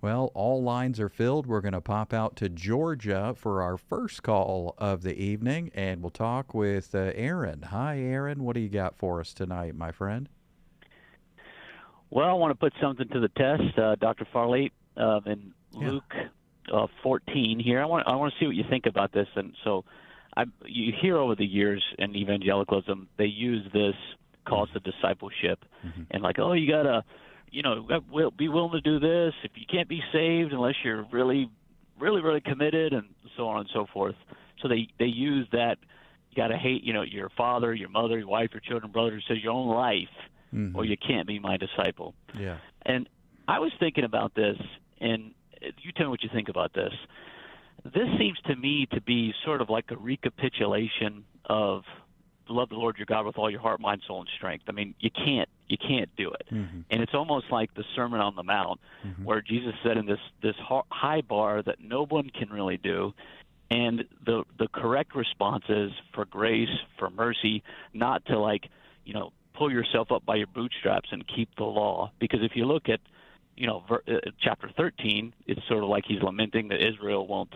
Well, all lines are filled. We're going to pop out to Georgia for our first call of the evening, and we'll talk with Aaron. Hi, Aaron. What do you got for us tonight, my friend? Well, I want to put something to the test, Dr. Farley, in Yeah. Luke 14 here. I want to see what you think about this. And so, you hear over the years in evangelicalism, they use this called the discipleship, Hmm. and like, oh, you gotta, be willing to do this. If you can't be saved unless you're really, really, really committed, and so on and so forth. So they use that. You gotta hate, your father, your mother, your wife, your children, brothers, says your own life, or Hmm. you can't be my disciple. Yeah. And I was thinking about this, and you tell me what you think about this. This seems to me to be sort of like a recapitulation of love the Lord your God with all your heart, mind, soul, and strength. I mean, you can't do it, Hmm. and it's almost like the Sermon on the Mount, Hmm. where Jesus said in this high bar that no one can really do, and the correct response is for grace, for mercy, not to pull yourself up by your bootstraps and keep the law. Because if you look at chapter 13, it's sort of like he's lamenting that Israel won't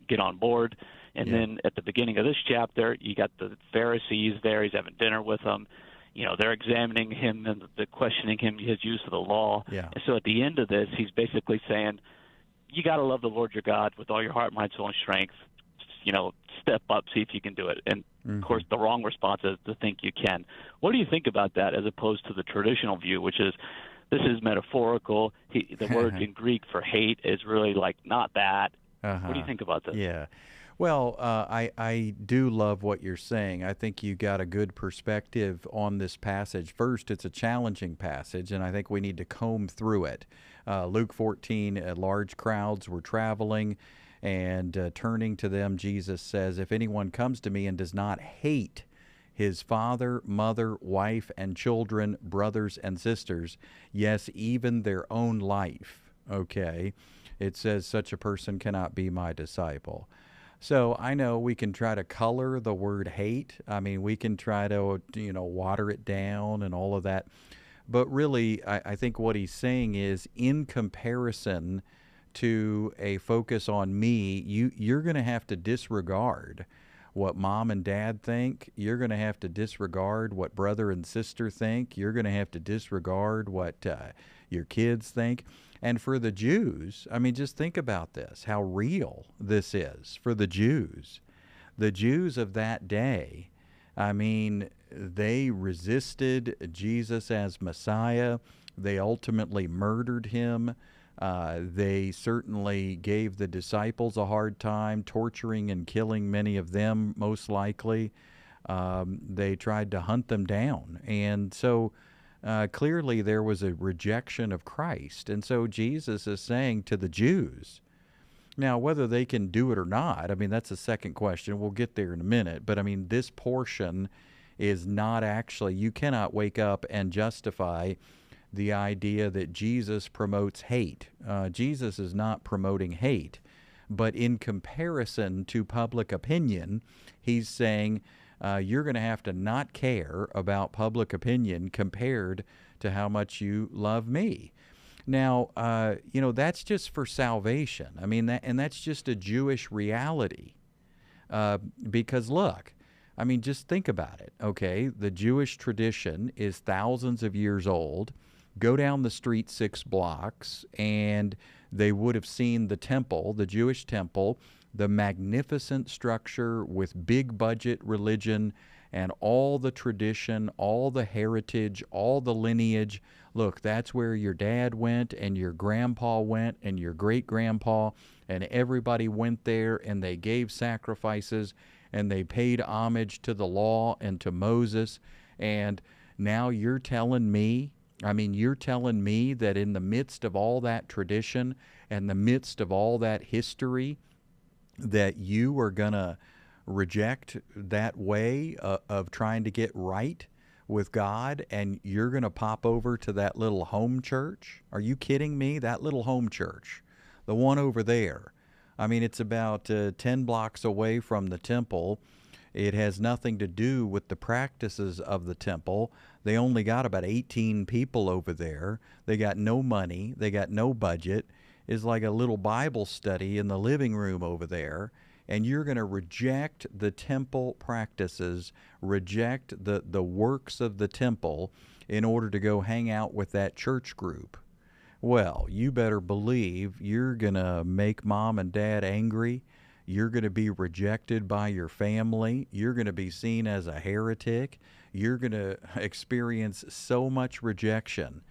get on board. And Yeah. then at the beginning of this chapter, you got the Pharisees there. He's having dinner with them. They're examining him and they're questioning him, his use of the law. Yeah. And so at the end of this, he's basically saying, you got to love the Lord your God with all your heart, mind, soul, and strength. Step up, see if you can do it. And of Hmm. course, the wrong response is to think you can. What do you think about that, as opposed to the traditional view, which is this is metaphorical? The word in Greek for hate is really like not that. What do you Uh-huh. think about this? Yeah. Well, I do love what you're saying. I think you got a good perspective on this passage. First, it's a challenging passage, and I think we need to comb through it. Luke 14, large crowds were traveling, and turning to them, Jesus says, "If anyone comes to me and does not hate his father, mother, wife, and children, brothers and sisters, yes, even their own life," okay, it says, "such a person cannot be my disciple." So I know we can try to color the word hate. I mean, we can try to, water it down and all of that. But really, I think what he's saying is, in comparison to a focus on me, you're going to have to disregard what mom and dad think. You're going to have to disregard what brother and sister think. You're going to have to disregard what your kids think. And for the Jews, I mean, just think about this, how real this is for the Jews. The Jews of that day, I mean, they resisted Jesus as Messiah. They ultimately murdered him. They certainly gave the disciples a hard time, torturing and killing many of them, most likely. They tried to hunt them down. And so clearly there was a rejection of Christ. And so Jesus is saying to the Jews, now, whether they can do it or not, I mean, that's a second question. We'll get there in a minute. But I mean, this portion is not actually, you cannot wake up and justify the idea that Jesus promotes hate. Jesus is not promoting hate. But in comparison to public opinion, he's saying you're going to have to not care about public opinion compared to how much you love me. Now, that's just for salvation. I mean, and that's just a Jewish reality. Because look, I mean, just think about it, okay? The Jewish tradition is thousands of years old. Go down the street 6 blocks, and they would have seen the temple, the Jewish temple, the magnificent structure with big budget religion and all the tradition, all the heritage, all the lineage. Look, that's where your dad went and your grandpa went and your great grandpa, and everybody went there and they gave sacrifices and they paid homage to the law and to Moses. And now you're telling me, I mean, you're telling me that in the midst of all that tradition and the midst of all that history, that you are going to reject that way of trying to get right with God, and you're going to pop over to that little home church? Are you kidding me? That little home church, the one over there. I mean, it's about 10 blocks away from the temple. It has nothing to do with the practices of the temple. They only got about 18 people over there. They got no money. They got no budget. It's like a little Bible study in the living room over there. And you're going to reject the temple practices, reject the works of the temple in order to go hang out with that church group. Well, you better believe you're going to make mom and dad angry. You're going to be rejected by your family. You're going to be seen as a heretic. You're going to experience so much rejection.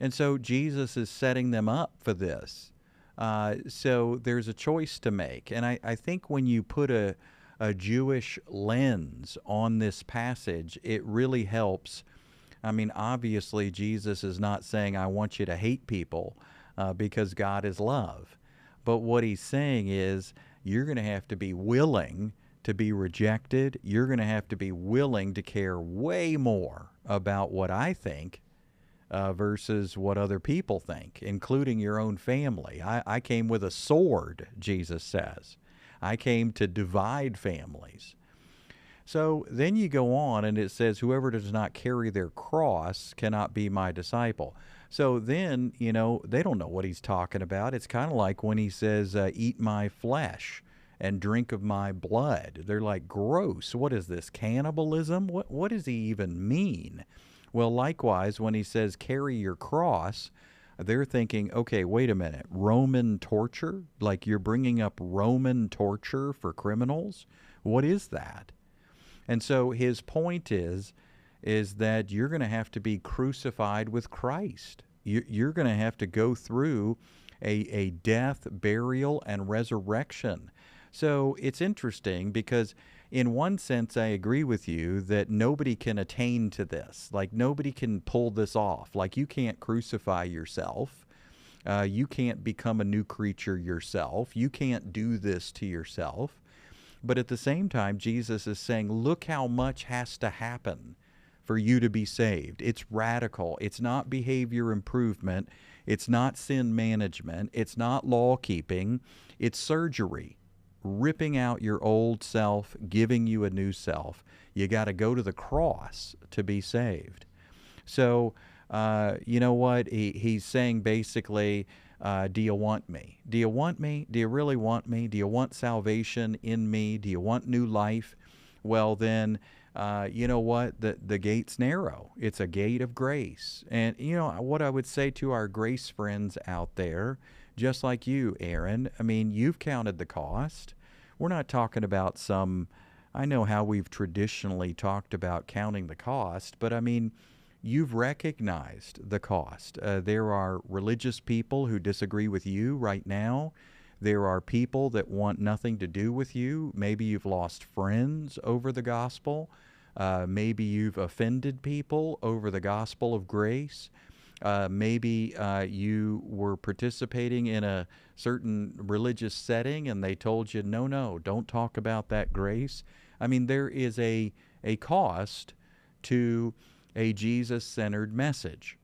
And so Jesus is setting them up for this. So there's a choice to make. And I think when you put a Jewish lens on this passage, it really helps. I mean, obviously, Jesus is not saying, I want you to hate people because God is love. But what he's saying is, you're going to have to be willing to be rejected. You're going to have to be willing to care way more about what I think versus what other people think, including your own family. I came with a sword, Jesus says. I came to divide families. So then you go on and it says, whoever does not carry their cross cannot be my disciple. So then, they don't know what he's talking about. It's kind of like when he says, eat my flesh and drink of my blood. They're like, gross. What is this, cannibalism? What does he even mean? Well, likewise, when he says carry your cross, they're thinking, okay, wait a minute, Roman torture? Like you're bringing up Roman torture for criminals? What is that? And so his point is that you're going to have to be crucified with Christ. You're going to have to go through a death, burial, and resurrection. So it's interesting because in one sense, I agree with you that nobody can attain to this. Like nobody can pull this off. Like you can't crucify yourself. You can't become a new creature yourself. You can't do this to yourself. But at the same time, Jesus is saying, look how much has to happen for you to be saved. It's radical. It's not behavior improvement. It's not sin management. It's not law keeping. It's surgery, ripping out your old self, giving you a new self. You got to go to the cross to be saved. So, you know what? He's saying basically, do you want me? Do you want me? Do you really want me? Do you want salvation in me? Do you want new life? Well, then, you know what? The gate's narrow. It's a gate of grace. And, what I would say to our grace friends out there, just like you, Aaron, I mean, you've counted the cost. We're not talking about I know how we've traditionally talked about counting the cost, but I mean, you've recognized the cost. There are religious people who disagree with you right now. There are people that want nothing to do with you. Maybe you've lost friends over the gospel. Maybe you've offended people over the gospel of grace. Maybe you were participating in a certain religious setting and they told you, no, don't talk about that grace. I mean, there is a cost to a Jesus-centered message.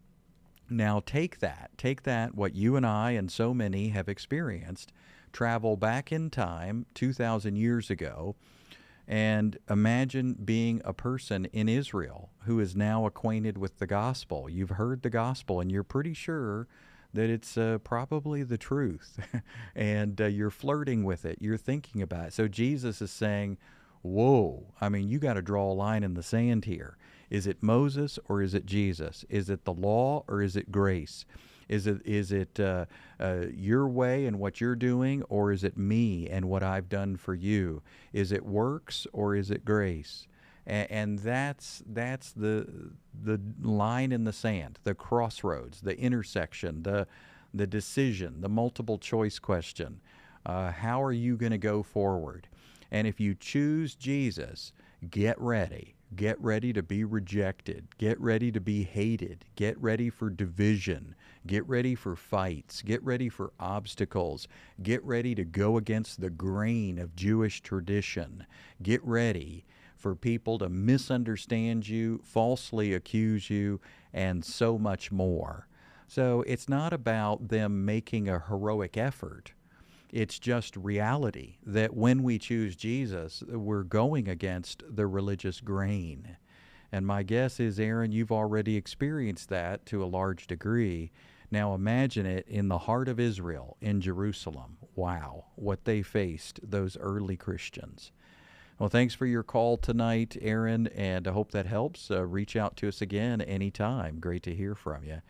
Now take that, what you and I and so many have experienced, travel back in time 2,000 years ago, and imagine being a person in Israel who is now acquainted with the gospel. You've heard the gospel and you're pretty sure that it's probably the truth, and you're flirting with it, you're thinking about it. So Jesus is saying, whoa, I mean, you got to draw a line in the sand here. Is it Moses or is it Jesus? Is it the law or is it grace? Is it your way and what you're doing, or is it me and what I've done for you? Is it works or is it grace? And that's the line in the sand, the crossroads, the intersection, the decision, the multiple choice question. How are you going to go forward? And if you choose Jesus, get ready. Get ready to be rejected. Get ready to be hated. Get ready for division. Get ready for fights. Get ready for obstacles. Get ready to go against the grain of Jewish tradition. Get ready for people to misunderstand you, falsely accuse you, and so much more. So it's not about them making a heroic effort. It's just reality that when we choose Jesus, we're going against the religious grain. And my guess is, Aaron, you've already experienced that to a large degree. Now imagine it in the heart of Israel, in Jerusalem. Wow, what they faced, those early Christians. Well, thanks for your call tonight, Aaron, and I hope that helps. Reach out to us again anytime. Great to hear from you.